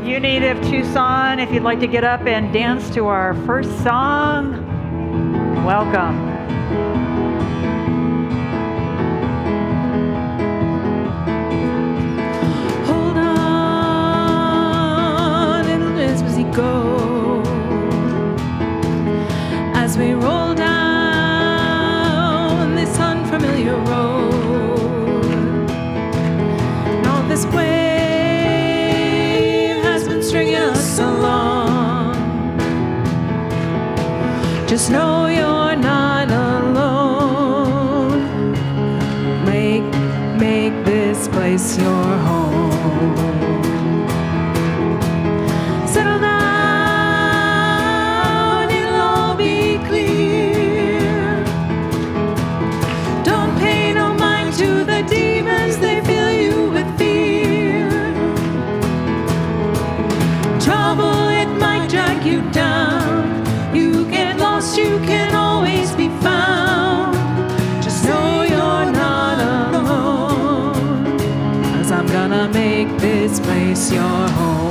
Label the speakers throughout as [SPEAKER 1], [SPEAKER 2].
[SPEAKER 1] Unity of Tucson, if you'd like to get up and dance to our first song, welcome.
[SPEAKER 2] Hold on, little as we go, as we roll down this unfamiliar road, and all this way stringing us along. Just know you're not alone. Make this place your home. Settle down, it'll all be clear. Don't pay no mind to the demons, they fill you with fear. Trouble, it might drag you down. You get lost, you can always be found. Just know you're not alone, 'cause I'm gonna make this place your home.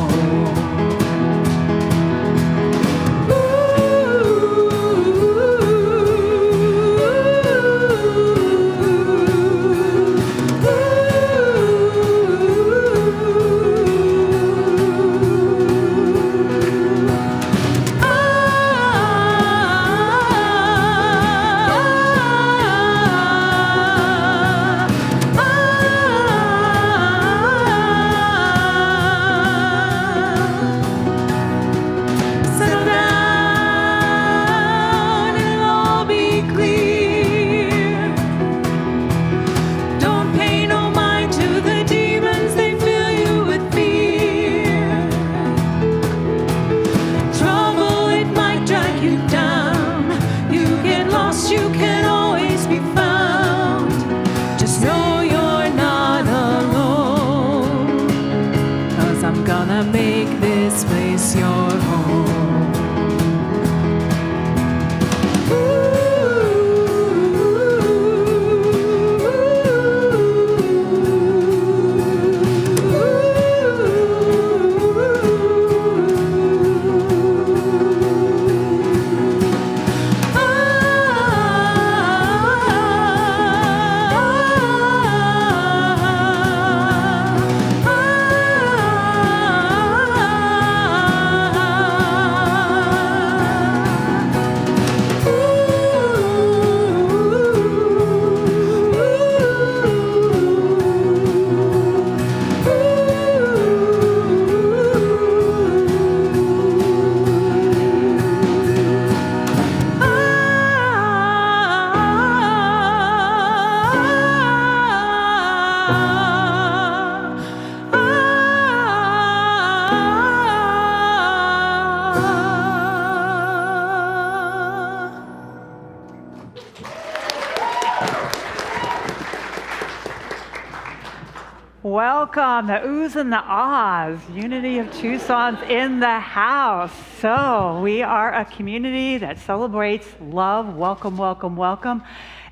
[SPEAKER 1] Welcome, the oohs and the ahs. Unity of Tucson's in the house. So we are a community that celebrates love. Welcome, welcome, welcome.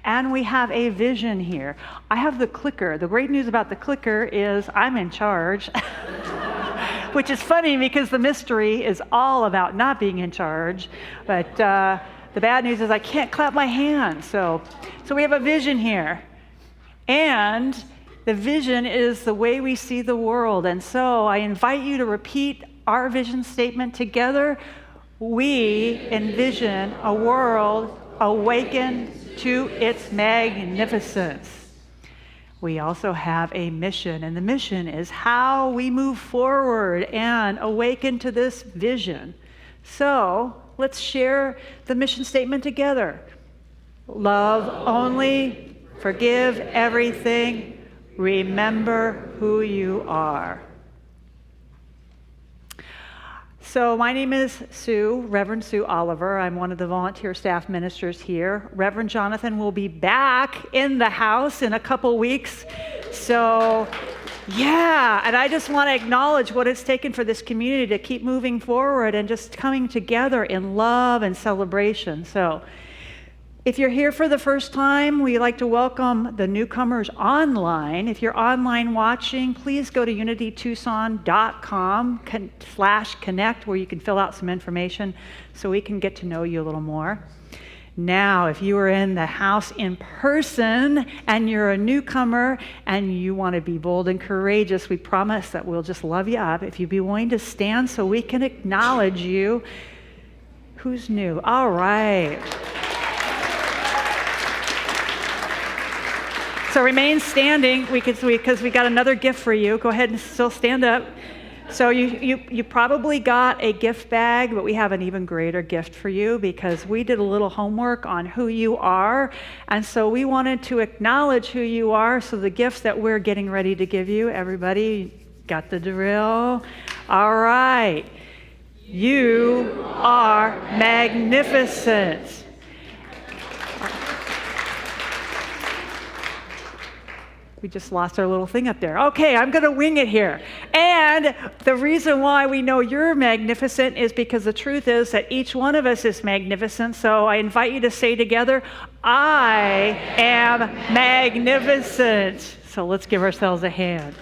[SPEAKER 1] And we have a vision here. I have the clicker. The great news about the clicker is I'm in charge, which is funny because the mystery is all about not being in charge. But the bad news is I can't clap my hands. So we have a vision here. And the vision is the way we see the world. And so I invite you to repeat our vision statement together. We envision a world awakened to its magnificence. We also have a mission, and the mission is how we move forward and awaken to this vision. So let's share the mission statement together. Love only, forgive everything, remember who you are. So my name is Sue, Reverend Sue Oliver. I'm one of the volunteer staff ministers here. Reverend Jonathan will be back in the house in a couple weeks. So yeah, and I just want to acknowledge what it's taken for this community to keep moving forward and just coming together in love and celebration. So If you're here for the first time, we like to welcome the newcomers online. If you're online watching, please go to unitytucson.com/connect, where you can fill out some information so we can get to know you a little more. Now, if you are in the house in person and you're a newcomer and you want to be bold and courageous, we promise that we'll just love you up. If you'd be willing to stand so we can acknowledge you. Who's new? All right. So remain standing because we got another gift for you. Go ahead and still stand up. So you probably got a gift bag, but we have an even greater gift for you because we did a little homework on who you are. And so we wanted to acknowledge who you are. So the gifts that we're getting ready to give you, everybody got the drill? All right. You are magnificent. We just lost our little thing up there. Okay, I'm going to wing it here. And the reason why we know you're magnificent is because the truth is that each one of us is magnificent. So I invite you to say together, I am magnificent. So let's give ourselves a hand.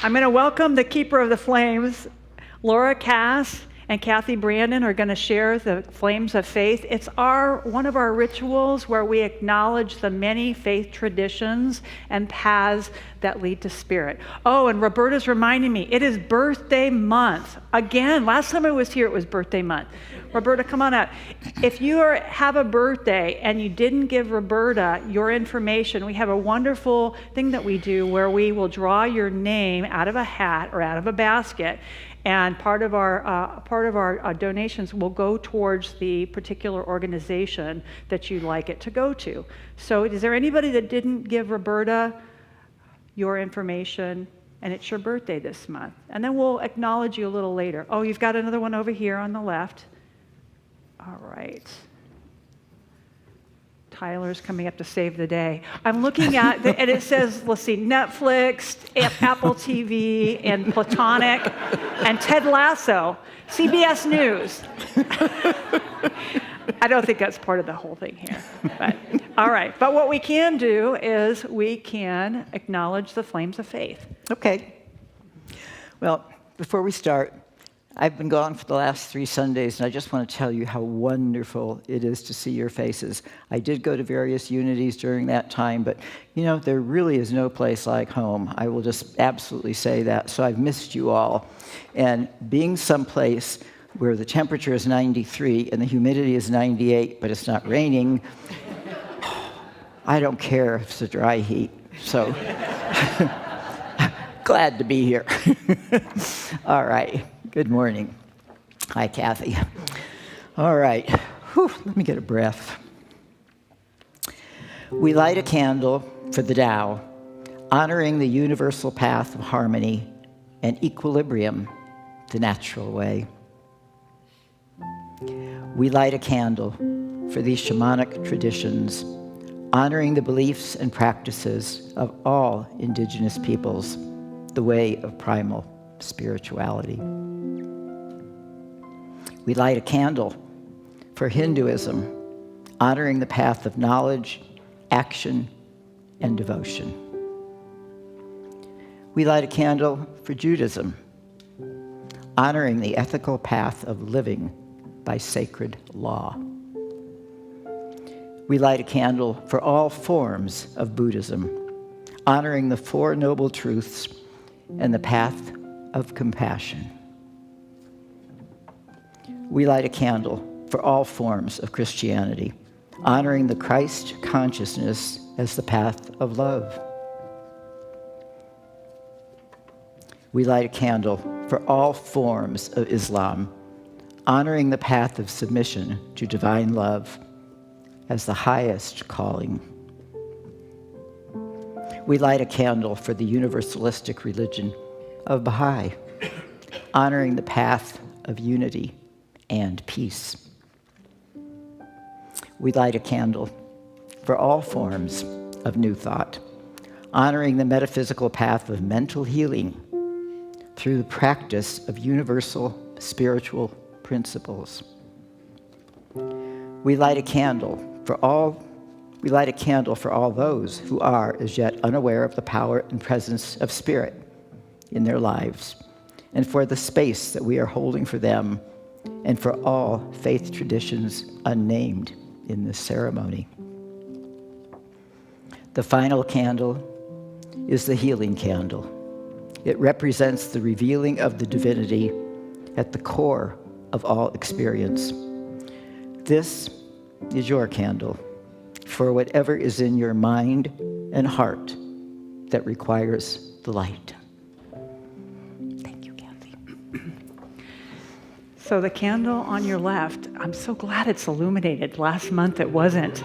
[SPEAKER 1] I'm going to welcome the keeper of the flames, Laura Cass and Kathy Brandon are going to share the flames of faith. It's one of our rituals where we acknowledge the many faith traditions and paths that lead to spirit. Oh, and Roberta's reminding me, it is birthday month. Again, last time I was here, it was birthday month. Roberta, come on up. If you have a birthday and you didn't give Roberta your information, we have a wonderful thing that we do where we will draw your name out of a hat or out of a basket. And part of our donations will go towards the particular organization that you'd like it to go to. So is there anybody that didn't give Roberta your information and it's your birthday this month? And then we'll acknowledge you a little later. Oh, you've got another one over here on the left. All right. Tyler's coming up to save the day. I'm looking at, and it says, let's see, Netflix, Apple TV, and Platonic, and Ted Lasso, CBS News. I don't think that's part of the whole thing here. But, all right. But what we can do is we can acknowledge the flames of faith.
[SPEAKER 3] Okay. Well, before we start, I've been gone for the last 3 Sundays, and I just want to tell you how wonderful it is to see your faces. I did go to various unities during that time, but, you know, there really is no place like home. I will just absolutely say that. So I've missed you all. And being someplace where the temperature is 93 and the humidity is 98, but it's not raining, I don't care if it's a dry heat. So glad to be here. All right. Good morning. Hi, Kathy. All right. Whew, let me get a breath. We light a candle for the Tao, honoring the universal path of harmony and equilibrium, the natural way. We light a candle for these shamanic traditions, honoring the beliefs and practices of all indigenous peoples, the way of primal spirituality. We light a candle for Hinduism, honoring the path of knowledge, action, and devotion. We light a candle for Judaism, honoring the ethical path of living by sacred law. We light a candle for all forms of Buddhism, honoring the Four Noble Truths and the path of compassion. We light a candle for all forms of Christianity, honoring the Christ consciousness as the path of love. We light a candle for all forms of Islam, honoring the path of submission to divine love as the highest calling. We light a candle for the universalistic religion of Baha'i, honoring the path of unity and peace. We light a candle for all forms of New Thought, honoring the metaphysical path of mental healing through the practice of universal spiritual principles. We light a candle for all those who are as yet unaware of the power and presence of Spirit in their lives, and for the space that we are holding for them, and for all faith traditions unnamed in this ceremony. The final candle is the healing candle. It represents the revealing of the divinity at the core of all experience. This is your candle for whatever is in your mind and heart that requires the light. Thank you, Kathy.
[SPEAKER 1] So the candle on your left, I'm so glad it's illuminated. Last month it wasn't.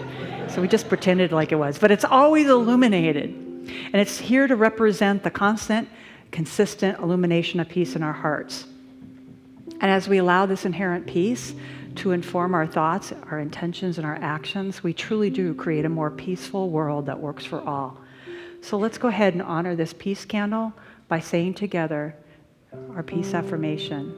[SPEAKER 1] So we just pretended like it was. But it's always illuminated. And it's here to represent the constant, consistent illumination of peace in our hearts. And as we allow this inherent peace to inform our thoughts, our intentions, and our actions, we truly do create a more peaceful world that works for all. So let's go ahead and honor this peace candle by saying together our peace affirmation.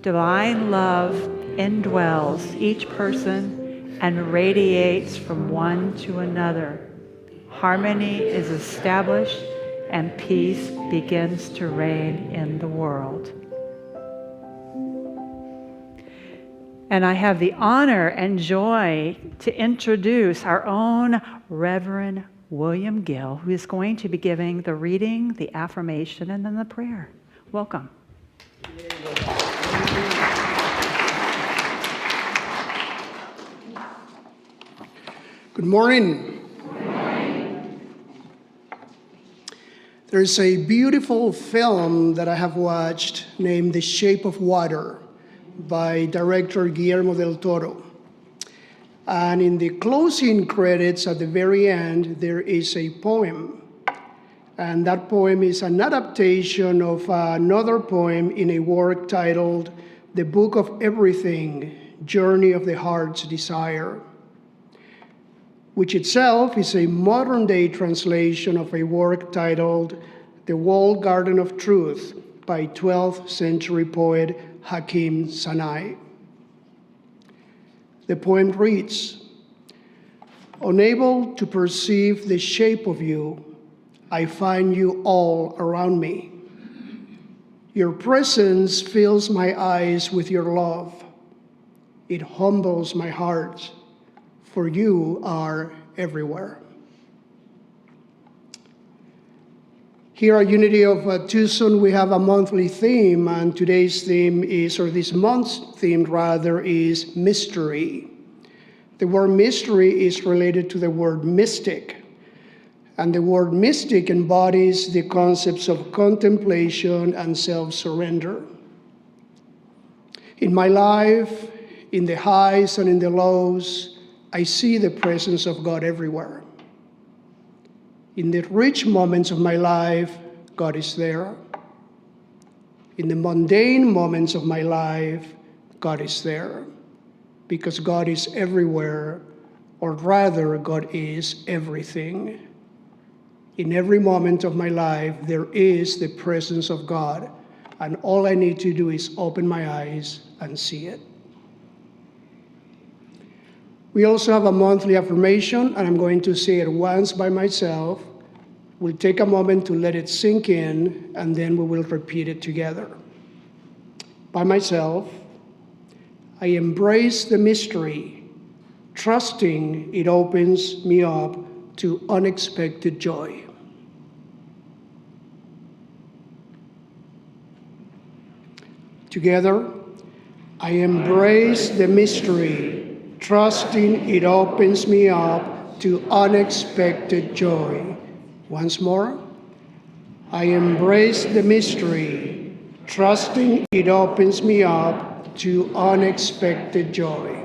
[SPEAKER 1] Divine love indwells each person and radiates from one to another. Harmony is established and peace begins to reign in the world. And I have the honor and joy to introduce our own Reverend William Gill, who is going to be giving the reading, the affirmation, and then the prayer. Welcome.
[SPEAKER 4] Good morning. There's a beautiful film that I have watched named The Shape of Water by director Guillermo del Toro. And in the closing credits at the very end, there is a poem. And that poem is an adaptation of another poem in a work titled The Book of Everything, Journey of the Heart's Desire, which itself is a modern-day translation of a work titled The Walled Garden of Truth by 12th century poet Hakim Sanai. The poem reads, "Unable to perceive the shape of you, I find you all around me. Your presence fills my eyes with your love. It humbles my heart, for you are everywhere." Here at Unity of Tucson, we have a monthly theme, and today's theme is, or this month's theme rather, is mystery. The word mystery is related to the word mystic, and the word mystic embodies the concepts of contemplation and self-surrender. In my life, in the highs and in the lows, I see the presence of God everywhere. In the rich moments of my life, God is there. In the mundane moments of my life, God is there. Because God is everywhere, or rather, God is everything. In every moment of my life, there is the presence of God, and all I need to do is open my eyes and see it. We also have a monthly affirmation, and I'm going to say it once by myself. We'll take a moment to let it sink in, and then we will repeat it together. By myself, I embrace the mystery, trusting it opens me up to unexpected joy. Together, I embrace the mystery, trusting it opens me up to unexpected joy. Once more, I embrace the mystery, trusting it opens me up to unexpected joy.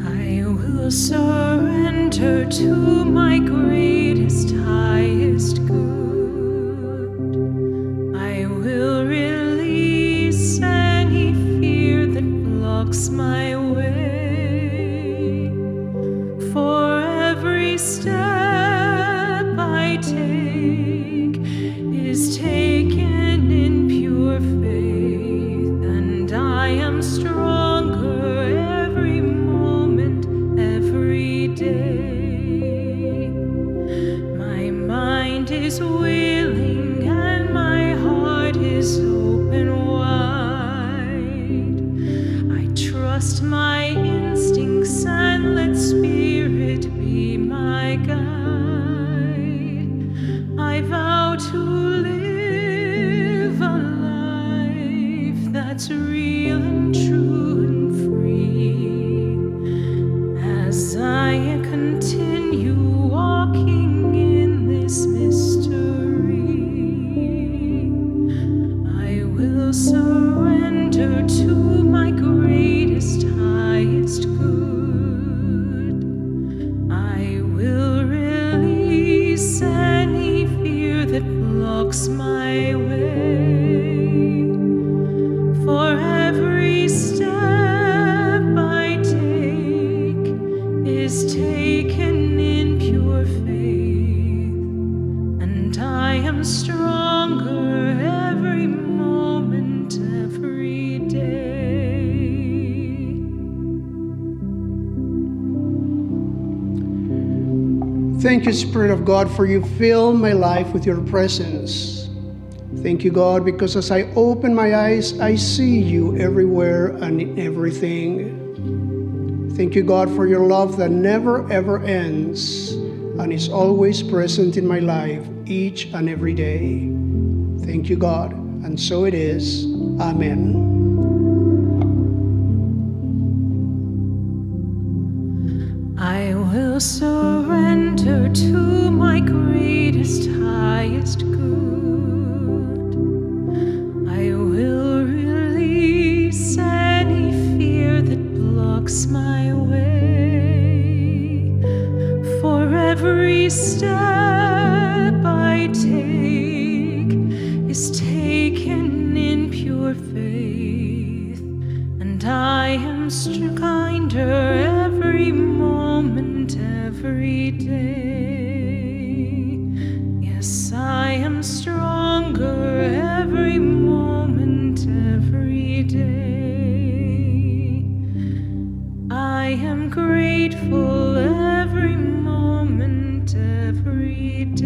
[SPEAKER 2] I will surrender to my greatest, highest good. I will release any fear that blocks my way. For every step I take is taken stronger every moment, every day. My mind is willing and my heart is open wide. I trust my instincts and let spirit be my guide. I vow to live a life that's real and true and free. As I continue walking in this mystery, I will surrender to my greatest, highest good. I will release any fear that blocks my way. For every step I take is taken in pure faith, and I am stronger every moment, every day.
[SPEAKER 4] Thank you, Spirit of God, for you fill my life with your presence. Thank you, God, because as I open my eyes, I see you everywhere and in everything. Thank you, God, for your love that never, ever ends and is always present in my life each and every day. Thank you, God, and so it is. Amen.
[SPEAKER 2] I will surrender to my greatest, highest good. I will release any fear that blocks my way. For every step I take is taken in pure faith, and I am kinder every moment, every day. Yes, I am stronger every moment, every day. I am grateful every moment, every day.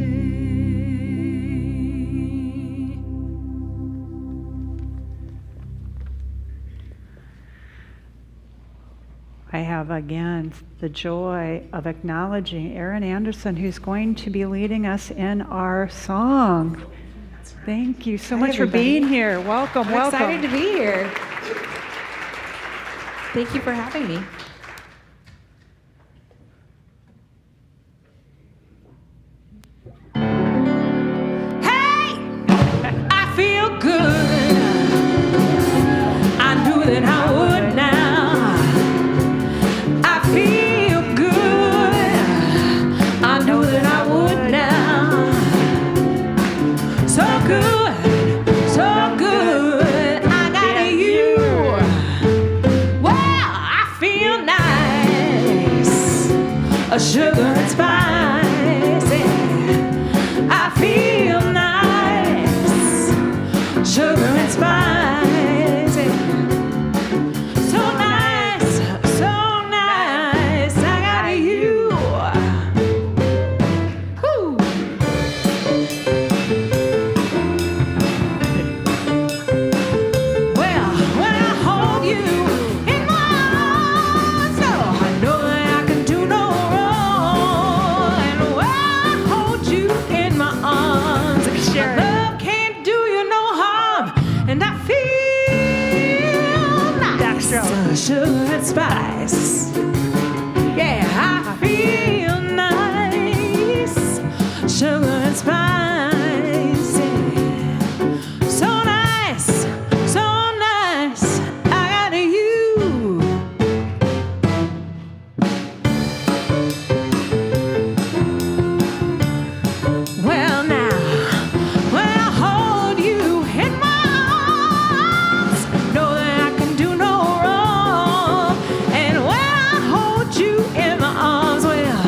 [SPEAKER 1] I have again the joy of acknowledging Erin Anderson, who's going to be leading us in our song. Thank you so
[SPEAKER 5] Hi,
[SPEAKER 1] much
[SPEAKER 5] everybody.
[SPEAKER 1] for being here. Welcome,
[SPEAKER 5] I'm
[SPEAKER 1] welcome.
[SPEAKER 5] excited to be here. Thank you for having me.
[SPEAKER 2] Hey, I feel good. I knew that I would now. I feel good. I knew that I would now. So good, so good. I got you. Well, I feel nice. A sugar and spice. Yeah. I feel nice. Sugar and spice. Yeah. So nice, so nice. I got you. Woo. Well, when I hold you in my arms, oh, I know that I can do no wrong. And when I hold you in my arms, my love can't do you no harm. And I feel nice, sugar and spice. Yeah, I feel nice, sugar and spice. Yeah. So nice, so nice. I got you. Well, now, when I hold you in my arms, know that I can do no wrong. And when I hold you in my arms, well,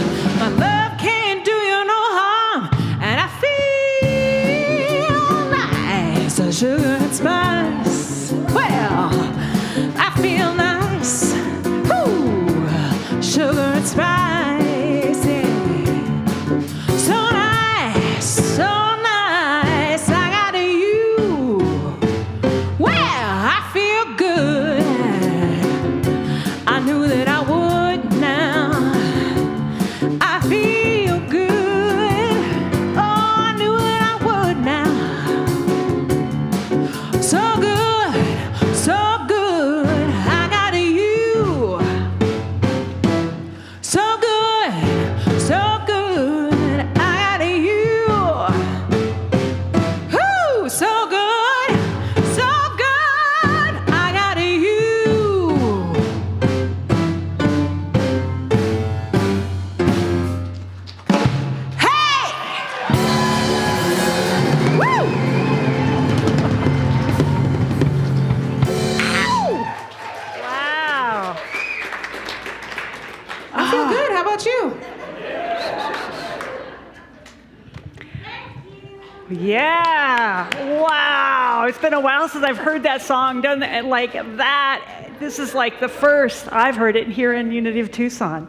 [SPEAKER 1] Yeah. Wow. It's been a while since I've heard that song done like that. This is like the first I've heard it here in Unity of Tucson.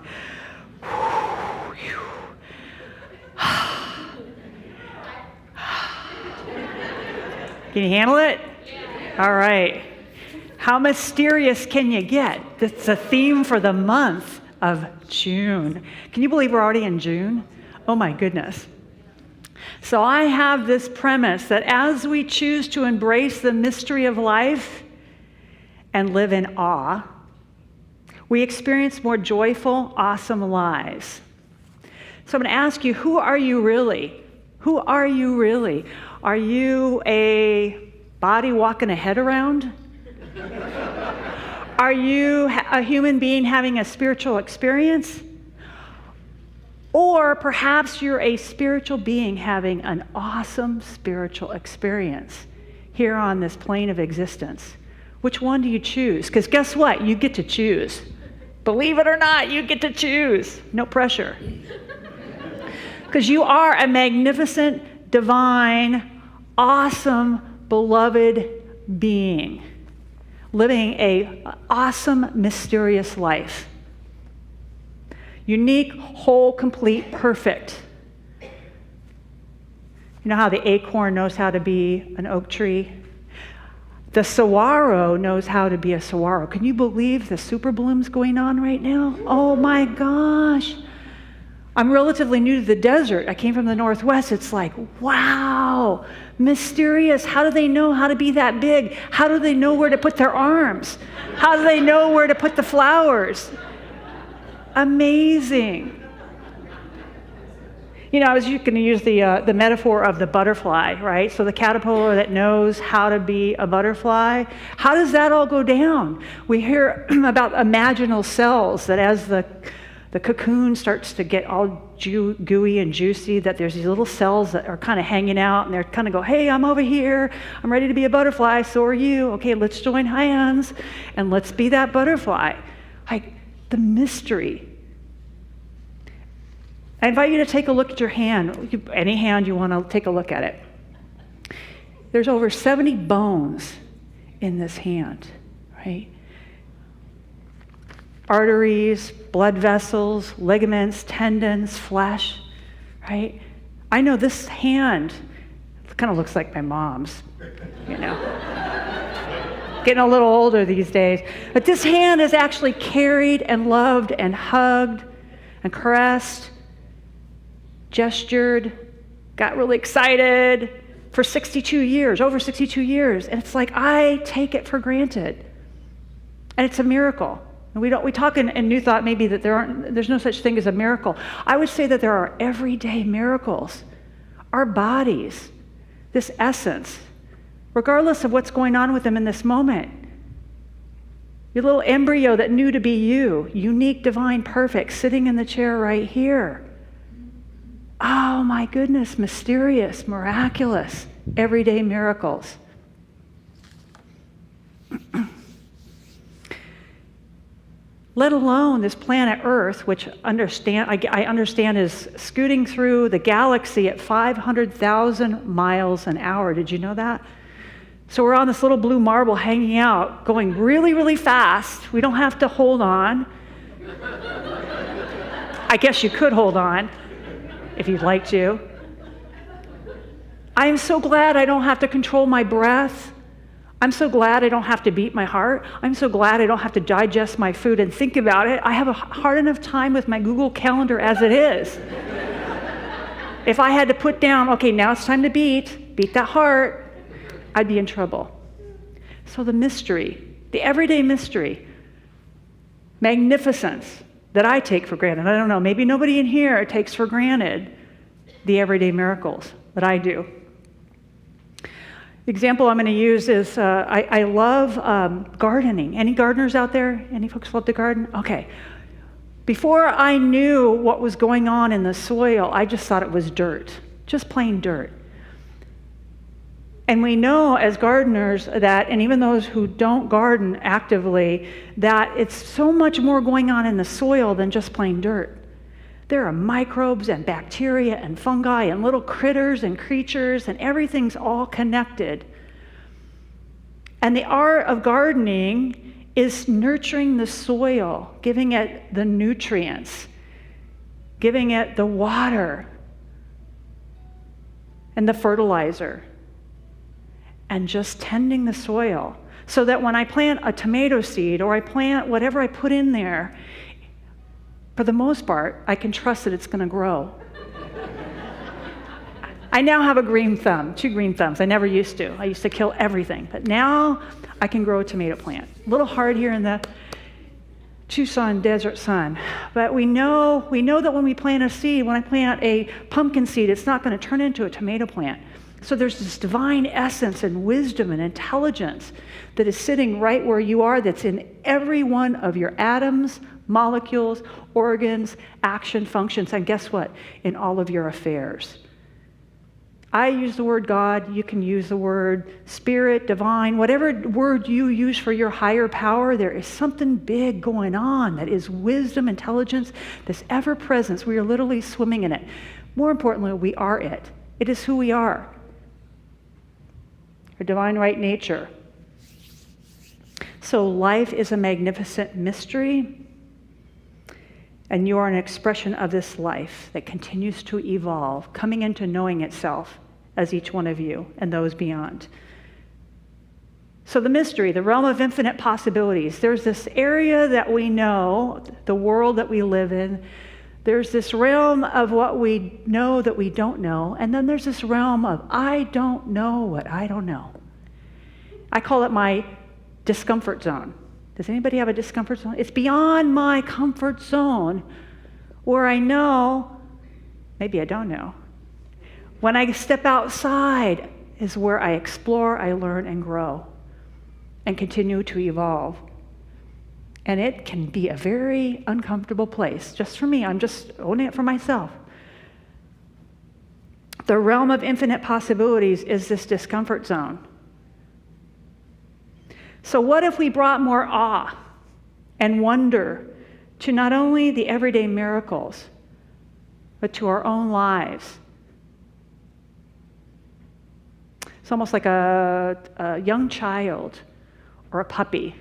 [SPEAKER 1] Can you handle it? All right. How mysterious can you get? That's a theme for the month of June. Can you believe we're already in June? Oh my goodness. So I have this premise that as we choose to embrace the mystery of life and live in awe, we experience more joyful, awesome lives. So I'm going to ask you, who are you really? Who are you really? Are you a body walking a head around? Are you a human being having a spiritual experience? Or perhaps you're a spiritual being having an awesome spiritual experience here on this plane of existence. Which one do you choose? Because guess what? You get to choose. Believe it or not, you get to choose. No pressure. Because you are a magnificent, divine, awesome, beloved being, living an awesome, mysterious life. Unique, whole, complete, perfect. You know how the acorn knows how to be an oak tree? The saguaro knows how to be a saguaro. Can you believe the super blooms going on right now? Oh my gosh. I'm relatively new to the desert. I came from the Northwest. It's like, wow, mysterious. How do they know how to be that big? How do they know where to put their arms? How do they know where to put the flowers? Amazing. You know, I was going to use the metaphor of the butterfly, right? So the caterpillar that knows how to be a butterfly, how does that all go down? We hear about imaginal cells that as the cocoon starts to get all gooey and juicy, that there's these little cells that are kind of hanging out, and they're kind of go, hey, I'm over here. I'm ready to be a butterfly. So are you. Okay, let's join hands, and let's be that butterfly. Like the mystery. I invite you to take a look at your hand, any hand you want to take a look at it. There's over 70 bones in this hand, right? Arteries, blood vessels, ligaments, tendons, flesh, right? I know this hand kind of looks like my mom's, you know. Getting a little older these days. But this hand is actually carried and loved and hugged and caressed, gestured, got really excited for 62 years, over 62 years. And it's like, I take it for granted. And it's a miracle. And we talk in New Thought maybe that there's no such thing as a miracle. I would say that there are everyday miracles. Our bodies, this essence, regardless of what's going on with them in this moment. Your little embryo that knew to be you, unique, divine, perfect, sitting in the chair right here. Oh my goodness, mysterious, miraculous, everyday miracles. Let alone this planet Earth, which I understand is scooting through the galaxy at 500,000 miles an hour. Did you know that? So we're on this little blue marble hanging out, going really, really fast. We don't have to hold on. I guess you could hold on if you'd like to. I am so glad I don't have to control my breath. I'm so glad I don't have to beat my heart. I'm so glad I don't have to digest my food and think about it. I have a hard enough time with my Google Calendar as it is. If I had to put down, okay, now it's time to beat that heart, I'd be in trouble. So the mystery, the everyday mystery, magnificence that I take for granted. I don't know, maybe nobody in here takes for granted the everyday miracles that I do. The example I'm going to use is I love gardening. Any gardeners out there? Any folks love to garden? Okay. Before I knew what was going on in the soil, I just thought it was dirt, just plain dirt. And we know as gardeners that, and even those who don't garden actively, that it's so much more going on in the soil than just plain dirt. There are microbes and bacteria and fungi and little critters and creatures, and everything's all connected. And the art of gardening is nurturing the soil, giving it the nutrients, giving it the water and the fertilizer, and just tending the soil so that when I plant a tomato seed or I plant whatever I put in there, for the most part, I can trust that it's going to grow. I now have a green thumb, 2 green thumbs. I never used to. I used to kill everything. But now I can grow a tomato plant. A little hard here in the Tucson desert sun. But we know that when we plant a seed, when I plant a pumpkin seed, it's not going to turn into a tomato plant. So there's this divine essence and wisdom and intelligence that is sitting right where you are, that's in every one of your atoms, molecules, organs, action, functions, and guess what? In all of your affairs. I use the word God, you can use the word spirit, divine, whatever word you use for your higher power, there is something big going on that is wisdom, intelligence, this ever-presence. We are literally swimming in it. More importantly, we are it. It is who we are. Our divine right nature. So life is a magnificent mystery, and you are an expression of this life that continues to evolve, coming into knowing itself as each one of you and those beyond. So the mystery, the realm of infinite possibilities, there's this area that we know, the world that we live in. There's this realm of what we know that we don't know, and then there's this realm of I don't know what I don't know. I call it my discomfort zone. Does anybody have a discomfort zone? It's beyond my comfort zone where I know, maybe I don't know. When I step outside is where I explore, I learn, and grow, and continue to evolve. And it can be a very uncomfortable place. Just for me, I'm just owning it for myself. The realm of infinite possibilities is this discomfort zone. So what if we brought more awe and wonder to not only the everyday miracles, but to our own lives? It's almost like a young child or a puppy.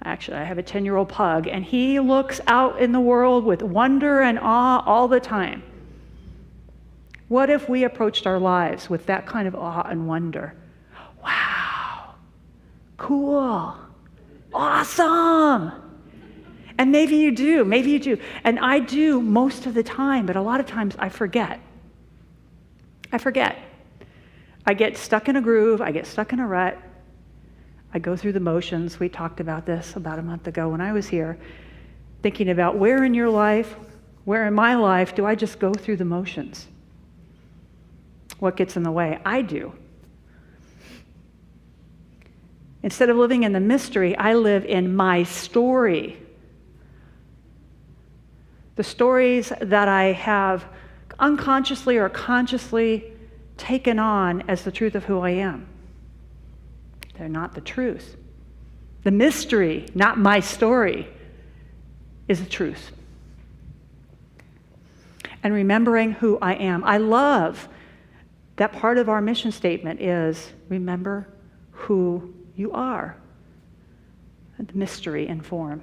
[SPEAKER 1] Actually, I have a 10-year-old pug, and he looks out in the world with wonder and awe all the time. What if we approached our lives with that kind of awe and wonder? Wow, cool, awesome. And maybe you do, and I do most of the time, but a lot of times I forget. I get stuck in a groove, I get stuck in a rut, I go through the motions. We talked about this about a month ago when I was here, thinking about where in your life, where in my life do I just go through the motions? What gets in the way? I do. Instead of living in the mystery, I live in my story. The stories that I have unconsciously or consciously taken on as the truth of who I am. They're not the truth. The mystery, not my story, is the truth. And remembering who I am. I love that part of our mission statement is remember who you are. The mystery in form.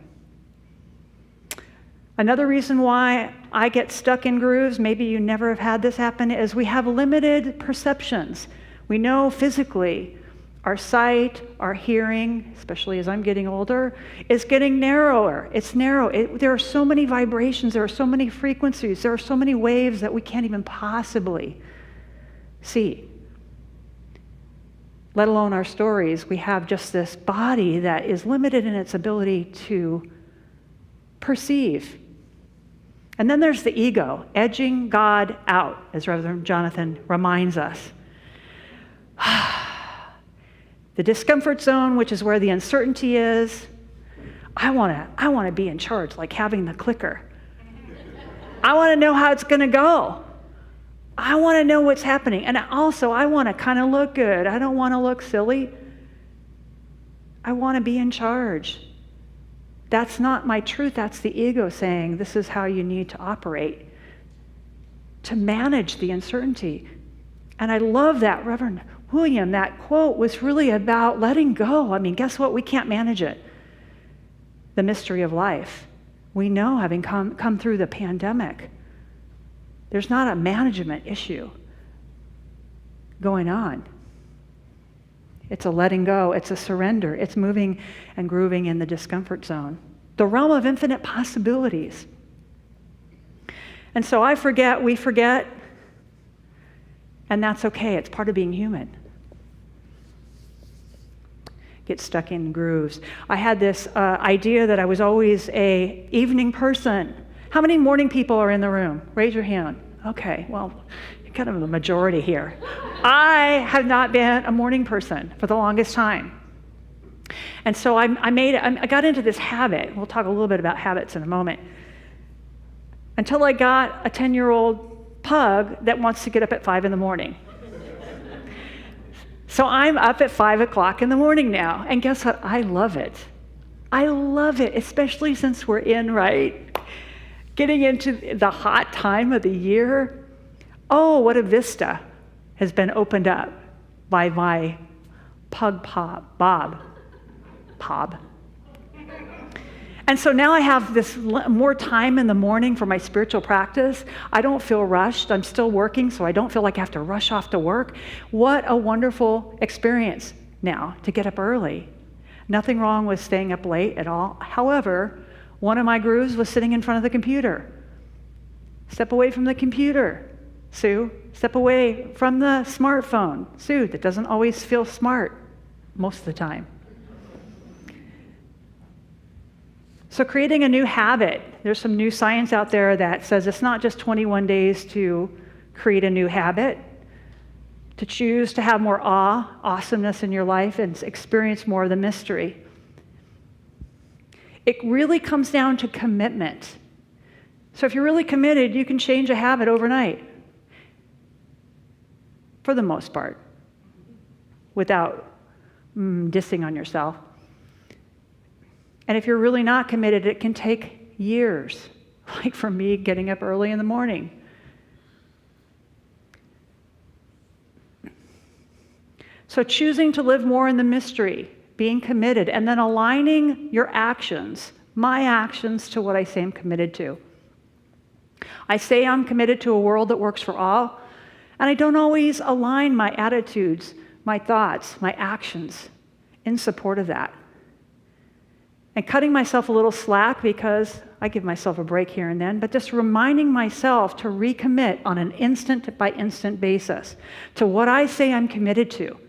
[SPEAKER 1] Another reason why I get stuck in grooves, maybe you never have had this happen, is we have limited perceptions. We know physically our sight, our hearing, especially as I'm getting older, is getting narrower. It's narrow. There are so many vibrations, there are so many frequencies, there are so many waves that we can't even possibly see. Let alone our stories. We have just this body that is limited in its ability to perceive. And then there's the ego, edging God out, as Reverend Jonathan reminds us. The discomfort zone, which is where the uncertainty is. I want to be in charge, like having the clicker. I want to know how it's going to go. I want to know what's happening. And also, I want to kind of look good. I don't want to look silly. I want to be in charge. That's not my truth. That's the ego saying, this is how you need to operate to manage the uncertainty. And I love that, Reverend William. That quote was really about letting go. I mean, guess what? We can't manage it. The mystery of life. We know, having come through the pandemic, there's not a management issue going on. It's a letting go. It's a surrender. It's moving and grooving in the discomfort zone, the realm of infinite possibilities. And so we forget, and that's okay. It's part of being human. Get stuck in grooves. I had this idea that I was always a evening person. How many morning people are in the room? Raise your hand. Okay, well, you're kind of the majority here. I have not been a morning person for the longest time. And so I got into this habit. We'll talk a little bit about habits in a moment. Until I got a 10-year-old pug that wants to get up at 5 in the morning. So I'm up at 5 o'clock in the morning now. And guess what? I love it. I love it, especially since we're getting into the hot time of the year. Oh, what a vista has been opened up by my pug Bob. And so now I have this more time in the morning for my spiritual practice. I don't feel rushed. I'm still working, so I don't feel like I have to rush off to work. What a wonderful experience now to get up early. Nothing wrong with staying up late at all. However, one of my grooves was sitting in front of the computer. Step away from the computer, Sue. Step away from the smartphone. Sue, that doesn't always feel smart most of the time. So creating a new habit, there's some new science out there that says it's not just 21 days to create a new habit, to choose to have more awesomeness in your life and experience more of the mystery. It really comes down to commitment. So if you're really committed, you can change a habit overnight, for the most part, without dissing on yourself. And if you're really not committed, it can take years, like for me, getting up early in the morning. So choosing to live more in the mystery, being committed, and then aligning your actions, my actions, to what I say I'm committed to. I say I'm committed to a world that works for all, and I don't always align my attitudes, my thoughts, my actions in support of that. And cutting myself a little slack because I give myself a break here and then, but just reminding myself to recommit on an instant-by-instant basis to what I say I'm committed to.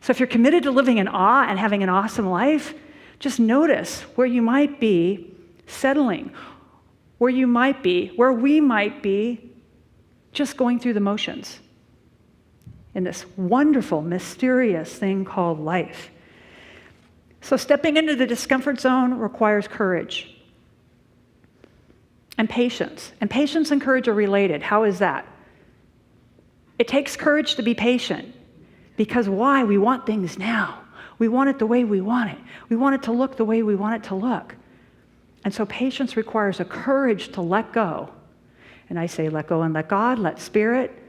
[SPEAKER 1] So if you're committed to living in awe and having an awesome life, just notice where you might be settling, where we might be just going through the motions in this wonderful, mysterious thing called life. So stepping into the discomfort zone requires courage and patience. And patience and courage are related. How is that? It takes courage to be patient. Because why? We want things now. We want it the way we want it. We want it to look the way we want it to look. And so patience requires a courage to let go. And I say let go and let God, let Spirit,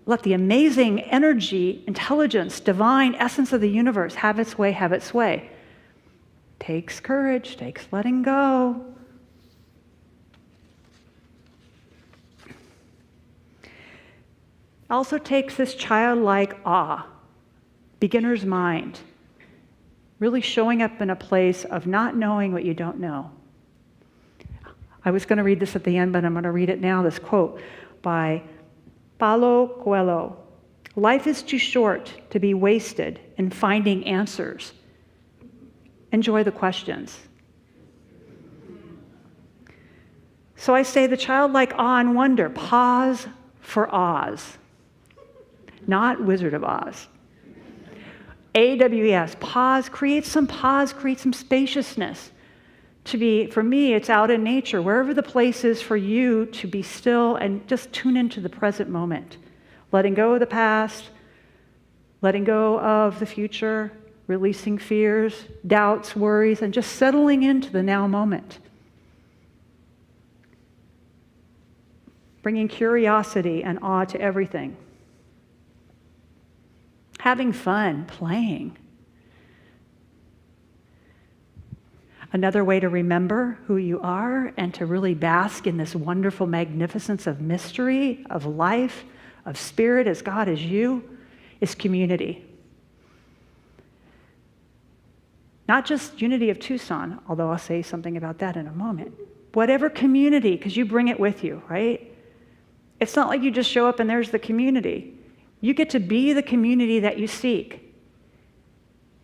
[SPEAKER 1] let the amazing energy, intelligence, divine essence of the universe have its way, have its way. Takes courage, takes letting go. Also takes this childlike awe, beginner's mind, really showing up in a place of not knowing what you don't know. I was going to read this at the end, but I'm going to read it now, this quote by Paulo Coelho. Life is too short to be wasted in finding answers. Enjoy the questions. So I say the childlike awe and wonder, pause for Oz, not Wizard of Oz. AWES, pause, create some spaciousness. For me, it's out in nature, wherever the place is for you to be still and just tune into the present moment. Letting go of the past, letting go of the future, releasing fears, doubts, worries, and just settling into the now moment. Bringing curiosity and awe to everything. Having fun, playing. Another way to remember who you are and to really bask in this wonderful magnificence of mystery, of life, of spirit as God is you, is community. Not just Unity of Tucson, although I'll say something about that in a moment. Whatever community, because you bring it with you, right? It's not like you just show up and there's the community. You get to be the community that you seek.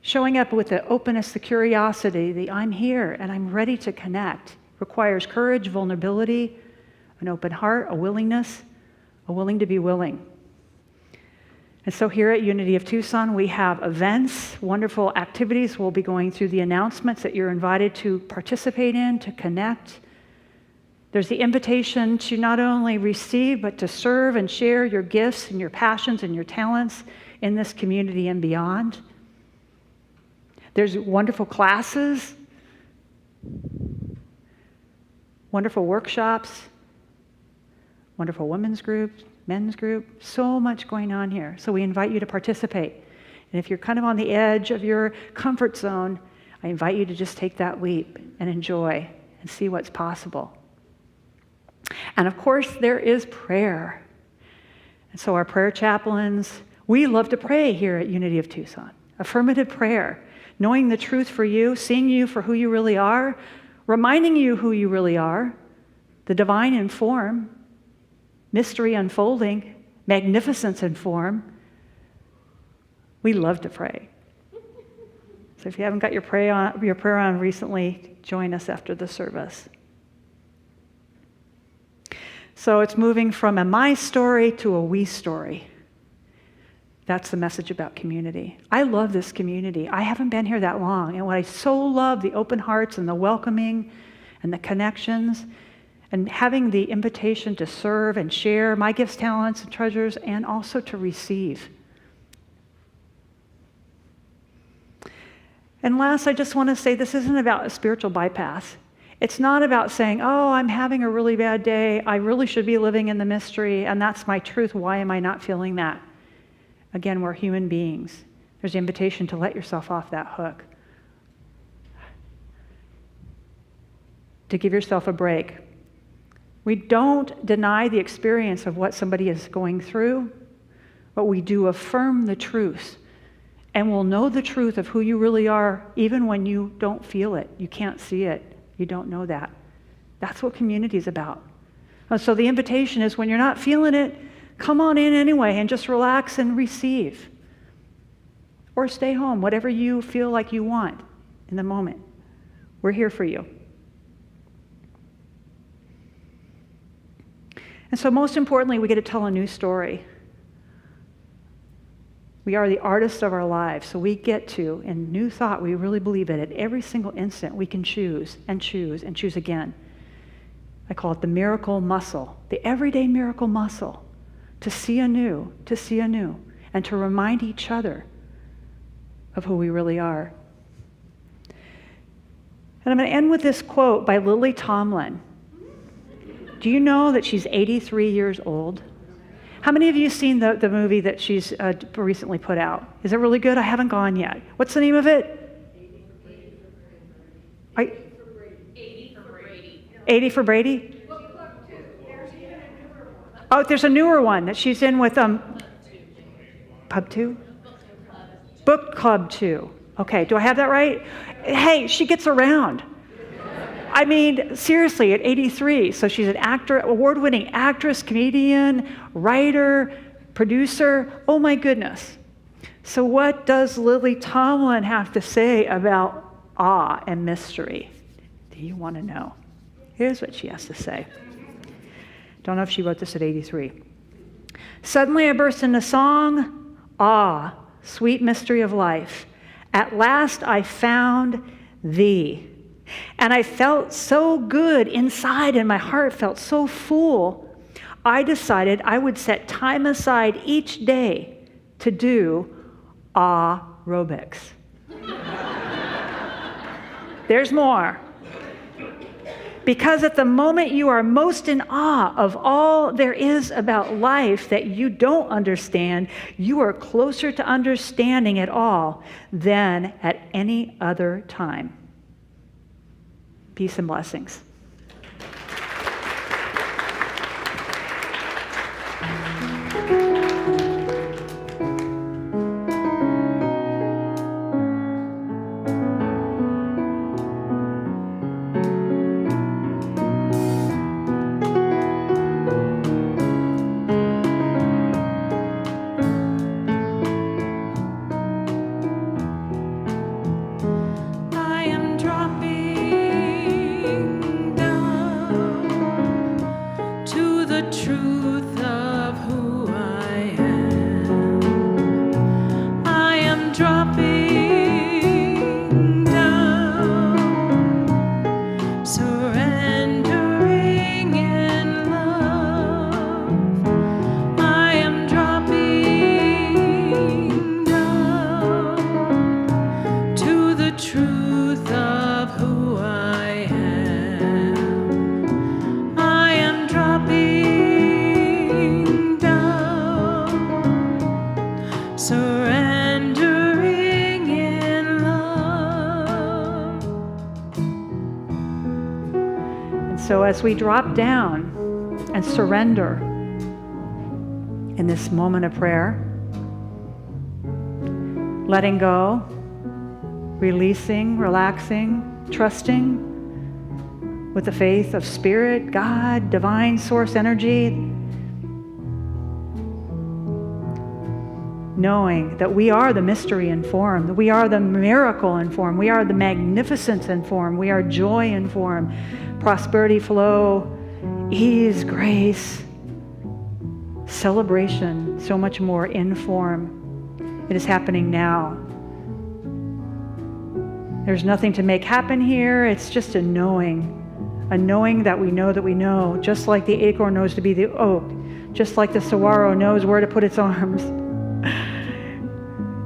[SPEAKER 1] Showing up with the openness, the curiosity, the I'm here and I'm ready to connect requires courage, vulnerability, an open heart, a willing to be willing. And so here at Unity of Tucson, we have events, wonderful activities. We'll be going through the announcements that you're invited to participate in, to connect. There's the invitation to not only receive, but to serve and share your gifts and your passions and your talents in this community and beyond. There's wonderful classes, wonderful workshops, wonderful women's groups, men's group, so much going on here. So we invite you to participate. And if you're kind of on the edge of your comfort zone, I invite you to just take that leap and enjoy and see what's possible. And of course, there is prayer. And so our prayer chaplains, we love to pray here at Unity of Tucson. Affirmative prayer, knowing the truth for you, seeing you for who you really are, reminding you who you really are, the divine in form, mystery unfolding, magnificence in form. We love to pray. So if you haven't got your prayer on recently, join us after the service. So it's moving from a my story to a we story. That's the message about community. I love this community. I haven't been here that long, and what I so love, the open hearts and the welcoming and the connections, and having the invitation to serve and share my gifts, talents, and treasures, and also to receive. And last, I just want to say this isn't about a spiritual bypass. It's not about saying, oh, I'm having a really bad day. I really should be living in the mystery, and that's my truth. Why am I not feeling that? Again, we're human beings. There's the invitation to let yourself off that hook. To give yourself a break. We don't deny the experience of what somebody is going through, but we do affirm the truth. And we'll know the truth of who you really are even when you don't feel it. You can't see it. You don't know that. That's what community is about. So the invitation is when you're not feeling it, come on in anyway and just relax and receive. Or stay home, whatever you feel like you want in the moment. We're here for you. And so most importantly, we get to tell a new story. We are the artists of our lives, so we get to, in new thought, we really believe it, at every single instant we can choose and choose and choose again. I call it the miracle muscle, the everyday miracle muscle, to see anew, and to remind each other of who we really are. And I'm going to end with this quote by Lily Tomlin. Do you know that she's 83 years old? How many of you have seen the movie that she's recently put out? Is it really good? I haven't gone yet. What's the name of it? 80 for Brady. 80 for Brady? Oh, there's a newer one that she's in with Pub 2? Book Club 2. Okay, do I have that right? Hey, she gets around. I mean, seriously, at 83, so she's an actor, award-winning actress, comedian, writer, producer. Oh my goodness. So what does Lily Tomlin have to say about awe and mystery? Do you want to know? Here's what she has to say. Don't know if she wrote this at 83. Suddenly I burst into song, awe, sweet mystery of life. At last I found thee. And I felt so good inside, and my heart felt so full, I decided I would set time aside each day to do aerobics. There's more. Because at the moment you are most in awe of all there is about life that you don't understand, you are closer to understanding it all than at any other time. Peace and blessings.
[SPEAKER 2] I am dropping down to the truth of who I am. I am dropping down, surrendering in love. I am dropping down to the truth of who I am. I am dropping down, surrendering in love.
[SPEAKER 1] And so as we drop down and surrender in this moment of prayer, letting go, releasing, relaxing, trusting with the faith of Spirit, God, divine source energy, knowing that we are the mystery in form, that we are the miracle in form, we are the magnificence in form, we are joy in form, prosperity, flow, ease, grace, celebration, so much more in form. It is happening now. There's nothing to make happen here. It's just a knowing that we know, just like the acorn knows to be the oak, just like the saguaro knows where to put its arms.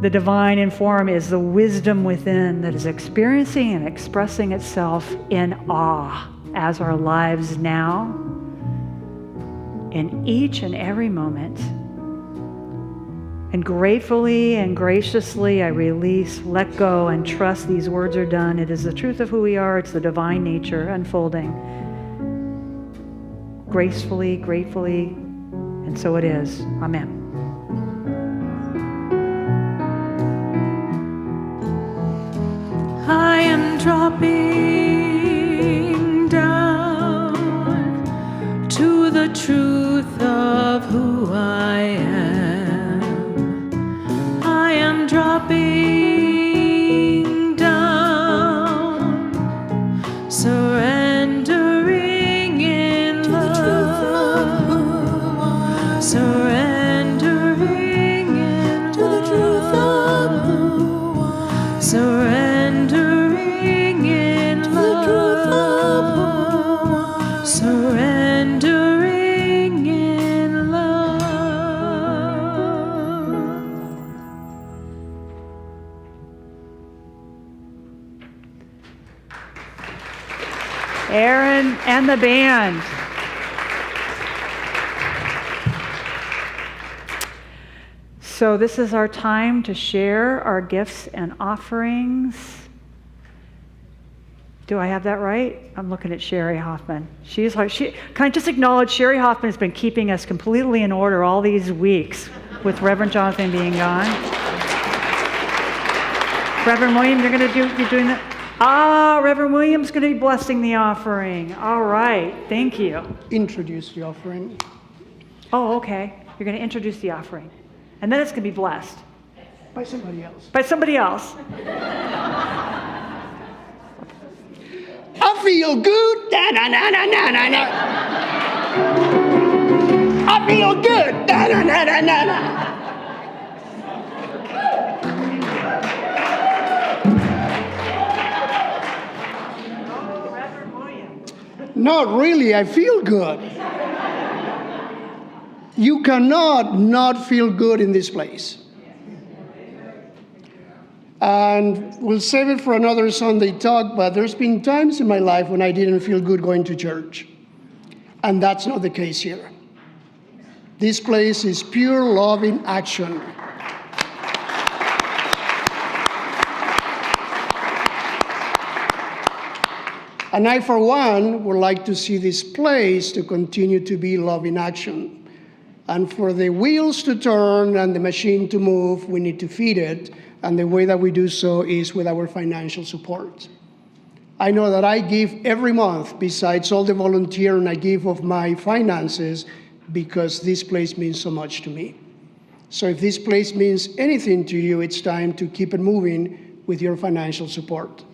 [SPEAKER 1] The divine in form is the wisdom within that is experiencing and expressing itself in awe as our lives now, in each and every moment. And gratefully and graciously, I release, let go, and trust these words are done. It is the truth of who we are. It's the divine nature unfolding. Gracefully, gratefully, and so it is. Amen.
[SPEAKER 2] I am dropping down to the truth of who I am. I am dropping down, surrendering in love, surrendering in love, surrendering in love, surrendering in love.
[SPEAKER 1] Aaron and the band. So this is our time to share our gifts and offerings. Do I have that right? I'm looking at Sherry Hoffman. Can I just acknowledge Sherry Hoffman has been keeping us completely in order all these weeks with Reverend Jonathan being gone. Reverend William, you're doing that? Reverend William's going to be blessing the offering. All right, thank you.
[SPEAKER 4] Introduce the offering.
[SPEAKER 1] Oh, okay. You're going to introduce the offering. And then it's going to be blessed.
[SPEAKER 4] By somebody else.
[SPEAKER 1] By somebody else.
[SPEAKER 4] I feel good. Da, na, na, na, na, na, na. I feel good. Da, na, na, na, na, na. Not really. I feel good. You cannot not feel good in this place. And we'll save it for another Sunday talk, but there's been times in my life when I didn't feel good going to church. And that's not the case here. This place is pure love in action. And I, for one, would like to see this place to continue to be love in action. And for the wheels to turn and the machine to move, we need to feed it. And the way that we do so is with our financial support. I know that I give every month, besides all the volunteering I give of my finances, because this place means so much to me. So if this place means anything to you, it's time to keep it moving with your financial support.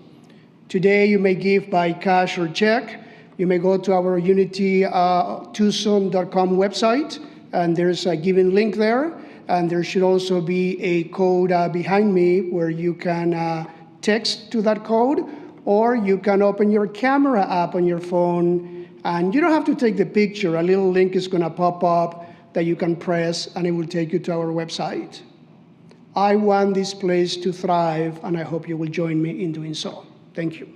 [SPEAKER 4] Today, you may give by cash or check. You may go to our unitytucson.com website, and there's a giving link there. And there should also be a code behind me where you can text to that code, or you can open your camera app on your phone, and you don't have to take the picture. A little link is going to pop up that you can press, and it will take you to our website. I want this place to thrive, and I hope you will join me in doing so. Thank you.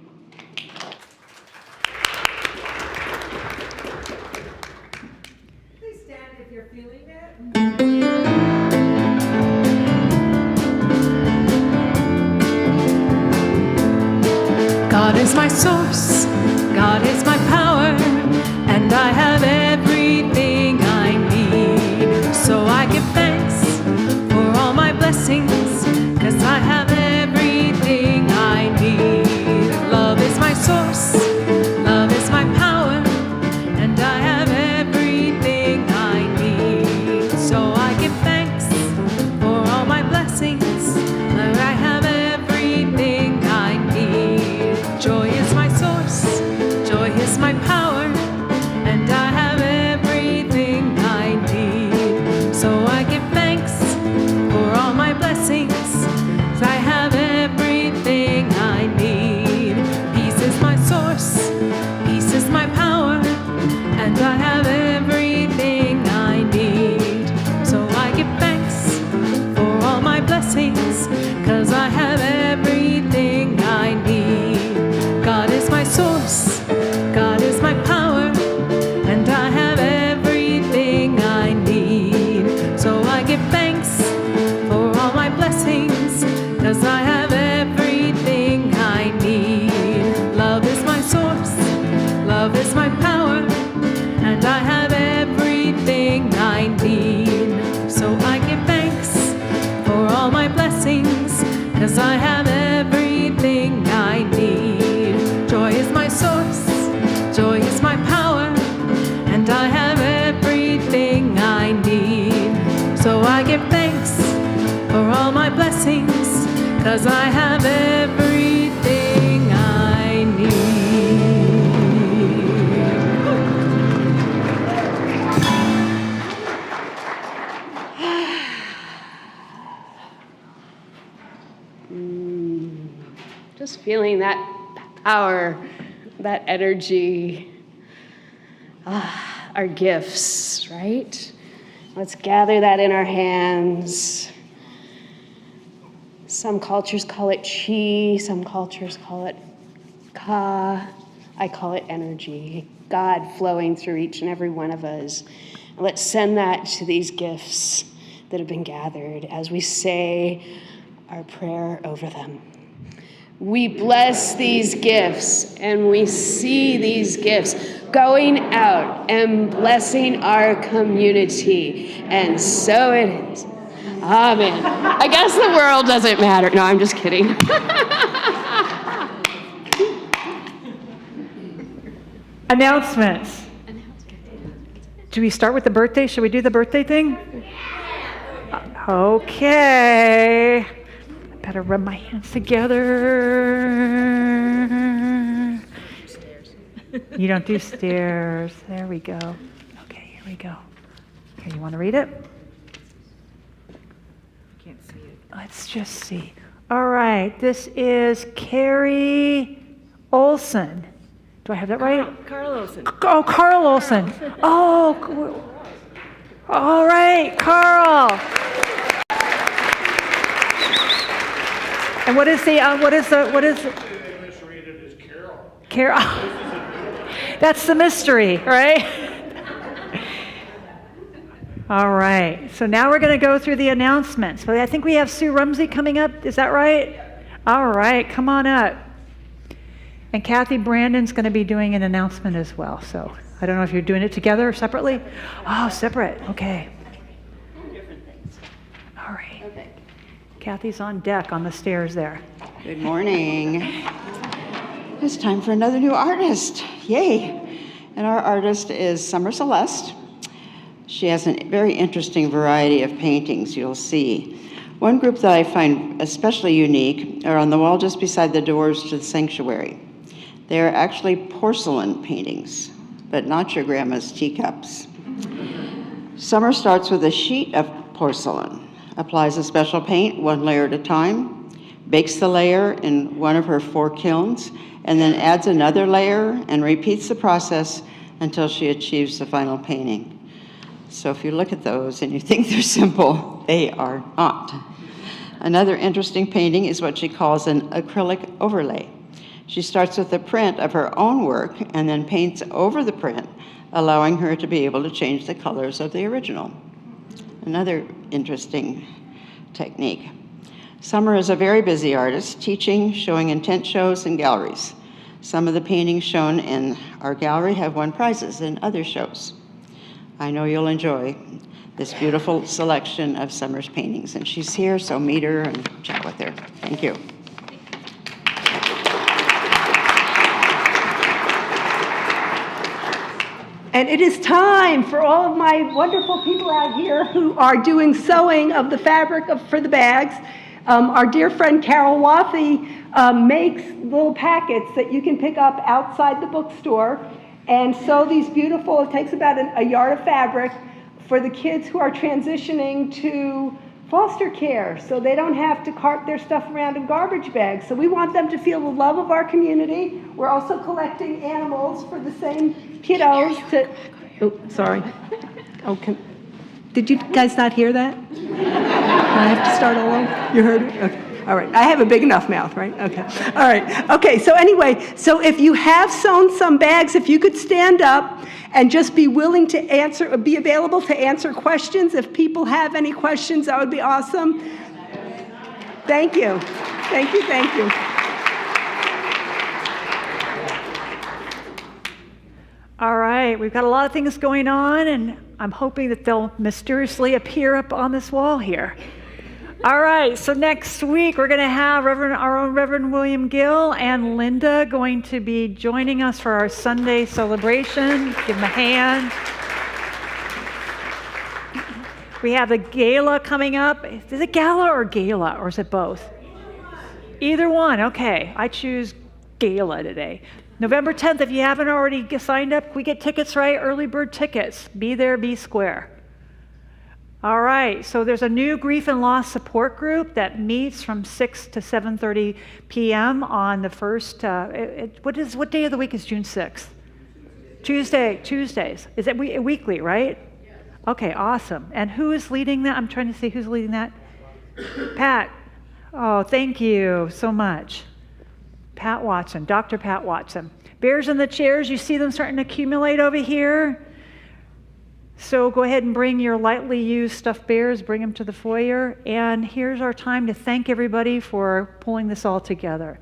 [SPEAKER 5] Please stand if you're feeling it. God is my source, God is my power, and I have everything I need. So I give thanks for all my blessings, 'cause I have everything I need. Love is my source, love is my power, and I have everything I need. So I give thanks for all my blessings, that I have everything I need. Joy is my source, joy is my power, and I have everything I need. So I give thanks for all my blessings, 'cause I have everything I need. Peace is my source, peace is my power, and I have everything I need. So I give thanks for all my blessings, 'cause I have everything I need. God is my source, God is my power, and I have everything I need. So I give thanks for all my blessings, 'cause I have everything I need. Love is my source, love is my power, and I have everything I need. So I give thanks for all my blessings, 'cause I have everything I need. Joy is my source, joy is my power, and I have everything I need. So I give thanks for all my blessings, 'cause I have everything I need.
[SPEAKER 6] Just feeling that power, that energy. Our gifts, right? Let's gather that in our hands. Some cultures call it chi, some cultures call it ka. I call it energy, God flowing through each and every one of us. And let's send that to these gifts that have been gathered as we say our prayer over them. We bless these gifts, and we see these gifts going out and blessing our community. And so it is. Amen. I guess the world doesn't matter. No, I'm just kidding.
[SPEAKER 1] Announcements. Do we start with the birthday? Should we do the birthday thing? Okay. Better rub my hands together. You don't do stairs. There we go. Okay, here we go. Okay, you want to read it?
[SPEAKER 5] I can't see it.
[SPEAKER 1] Let's just see. All right, this is Carrie Olson. Do I have that right?
[SPEAKER 5] Carl Olsen.
[SPEAKER 1] Oh, Carl Olson. Oh, all right, Carl. And what is Carol. That's the mystery, right? All right. So now we're going to go through the announcements. But I think we have Sue Rumsey coming up. Is that right? All right. Come on up. And Kathy Brandon's going to be doing an announcement as well. So I don't know if you're doing it together or separately. Oh, separate. Okay. All right.
[SPEAKER 7] Okay.
[SPEAKER 1] Kathy's on deck on the stairs there.
[SPEAKER 7] Good morning. It's time for another new artist. Yay. And our artist is Summer Celeste. She has a very interesting variety of paintings you'll see. One group that I find especially unique are on the wall just beside the doors to the sanctuary. They are actually porcelain paintings, but not your grandma's teacups. Summer starts with a sheet of porcelain, applies a special paint one layer at a time, bakes the layer in one of her 4 kilns, and then adds another layer and repeats the process until she achieves the final painting. So if you look at those and you think they're simple, they are not. Another interesting painting is what she calls an acrylic overlay. She starts with a print of her own work and then paints over the print, allowing her to be able to change the colors of the original. Another interesting technique. Summer is a very busy artist, teaching, showing intent shows, and galleries. Some of the paintings shown in our gallery have won prizes in other shows. I know you'll enjoy this beautiful selection of Summer's paintings. And she's here, so meet her and chat with her. Thank you.
[SPEAKER 8] And it is time for all of my wonderful people out here who are doing sewing of the fabric for the bags. Our dear friend Carol Wathy makes little packets that you can pick up outside the bookstore and sew these beautiful, it takes about a yard of fabric for the kids who are transitioning to foster care, so they don't have to cart their stuff around in garbage bags. So we want them to feel the love of our community. We're also collecting animals for the same kiddos to, oh, sorry. Okay. Did you guys not hear that? Do I have to start all over? You heard it? Okay. All right. I have a big enough mouth, right? Okay. All right. Okay. So anyway, so if you have sewn some bags, if you could stand up and just be willing to answer, be available to answer questions. If people have any questions, that would be awesome. Thank you. Thank you. Thank you.
[SPEAKER 1] All right, we've got a lot of things going on, and I'm hoping that they'll mysteriously appear up on this wall here. All right, so next week we're going to have our own Reverend William Gill and Linda going to be joining us for our Sunday celebration. Give them a hand. We have the gala coming up. Is it gala or gala, or is it both? Either one, okay. I choose gala today. November 10th, if you haven't already signed up, we get tickets, right? Early bird tickets. Be there, be square. All right, so there's a new grief and loss support group that meets from 6 to 7:30 p.m. on the first, what day of the week is June 6th? Tuesdays. Is it weekly, right? Okay, awesome. And who is leading that? I'm trying to see who's leading that. Pat. Oh, thank you so much. Pat Watson, Dr. Pat Watson. Bears in the chairs, you see them starting to accumulate over here. So go ahead and bring your lightly used stuffed bears, bring them to the foyer. And here's our time to thank everybody for pulling this all together.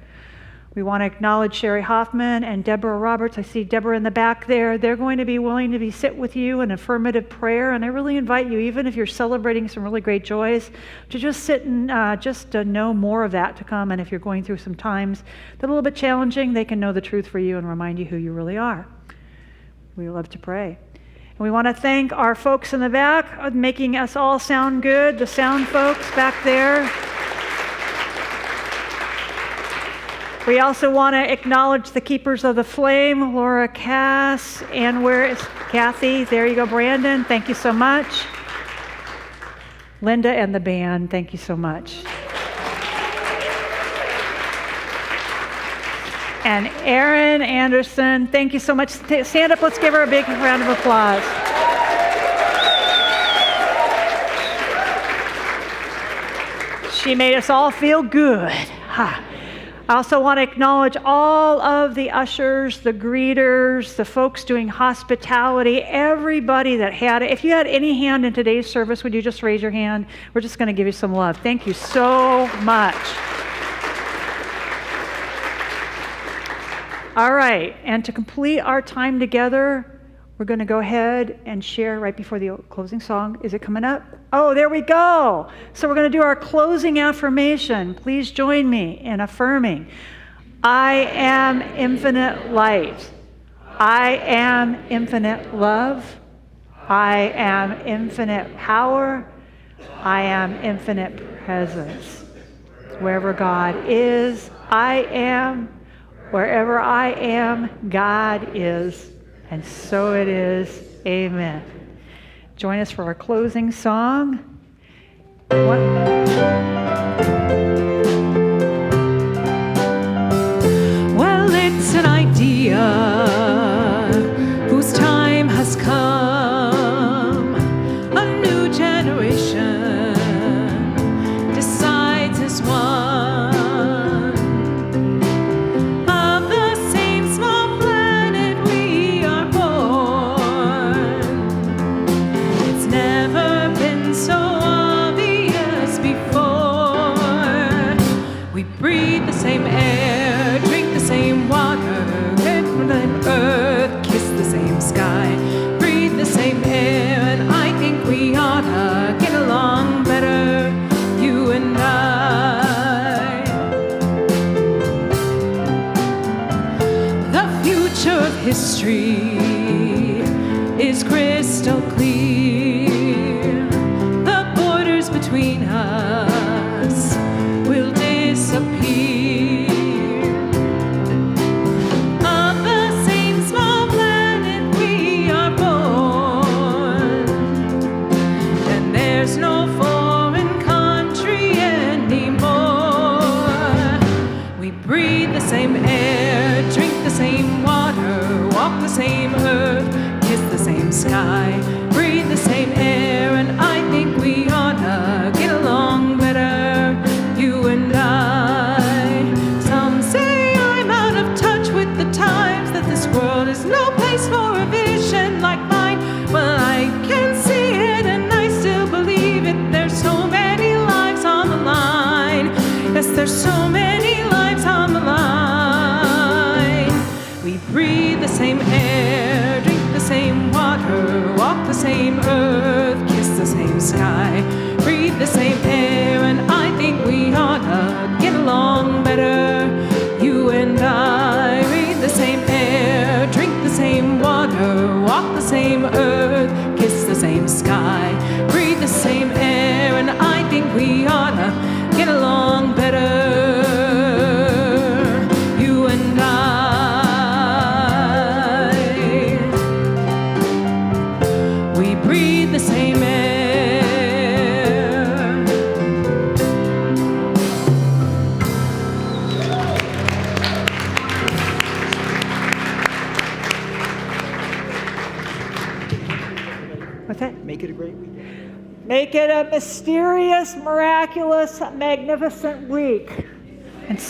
[SPEAKER 1] We want to acknowledge Sherry Hoffman and Deborah Roberts. I see Deborah in the back there. They're going to be willing to sit with you in affirmative prayer. And I really invite you, even if you're celebrating some really great joys, to just sit and just know more of that to come. And if you're going through some times that are a little bit challenging, they can know the truth for you and remind you who you really are. We love to pray. And we want to thank our folks in the back, making us all sound good, the sound folks back there. We also want to acknowledge the keepers of the flame, Laura Cass, and where is Kathy? There you go, Brandon. Thank you so much. Linda and the band, thank you so much. And Erin Anderson, thank you so much. Stand up, let's give her a big round of applause. She made us all feel good. I also want to acknowledge all of the ushers, the greeters, the folks doing hospitality, everybody that had it. If you had any hand in today's service, would you just raise your hand? We're just going to give you some love. Thank you so much. All right, and to complete our time together, we're going to go ahead and share right before the closing song. Is it coming up? Oh, there we go. So we're going to do our closing affirmation. Please join me in affirming. I am infinite light. I am infinite love. I am infinite power. I am infinite presence. Wherever God is, I am. Wherever I am, God is. And so it is. Amen. Join us for our closing song.
[SPEAKER 5] Well, it's an idea whose time has come. A new generation decides as one. Of the same small planet we are born. It's never been so obvious before. We breathe the same air, drink the same water, get from the earth, kiss the same sky, breathe the same air, and I think we ought to get along better, you and I. The future of history is crystal clear. The borders between us will disappear. On the same small planet we are born, and there's no foreign country anymore. We breathe the same air, drink the same water, walk the same earth, kiss the same sky, breathe the same air, and I think we ought to get along better, you and I. Some say I'm out of touch with the times, that this world is no place for a vision like mine. Well, I can see it and I still believe it. There's so many lives on the line. Yes, there's so many lives on the line. We breathe the same air, drink the same water, walk the same earth, kiss the same sky, breathe the same air, and I think we ought to get along better, you and I. Breathe the same air, drink the same water, walk the same earth, kiss the same sky, breathe the same air, and I think we ought to get along better, you and I. We breathe the same air.
[SPEAKER 1] What's that?
[SPEAKER 3] Make it a great week.
[SPEAKER 1] Make it a mysterious, miraculous, magnificent week. And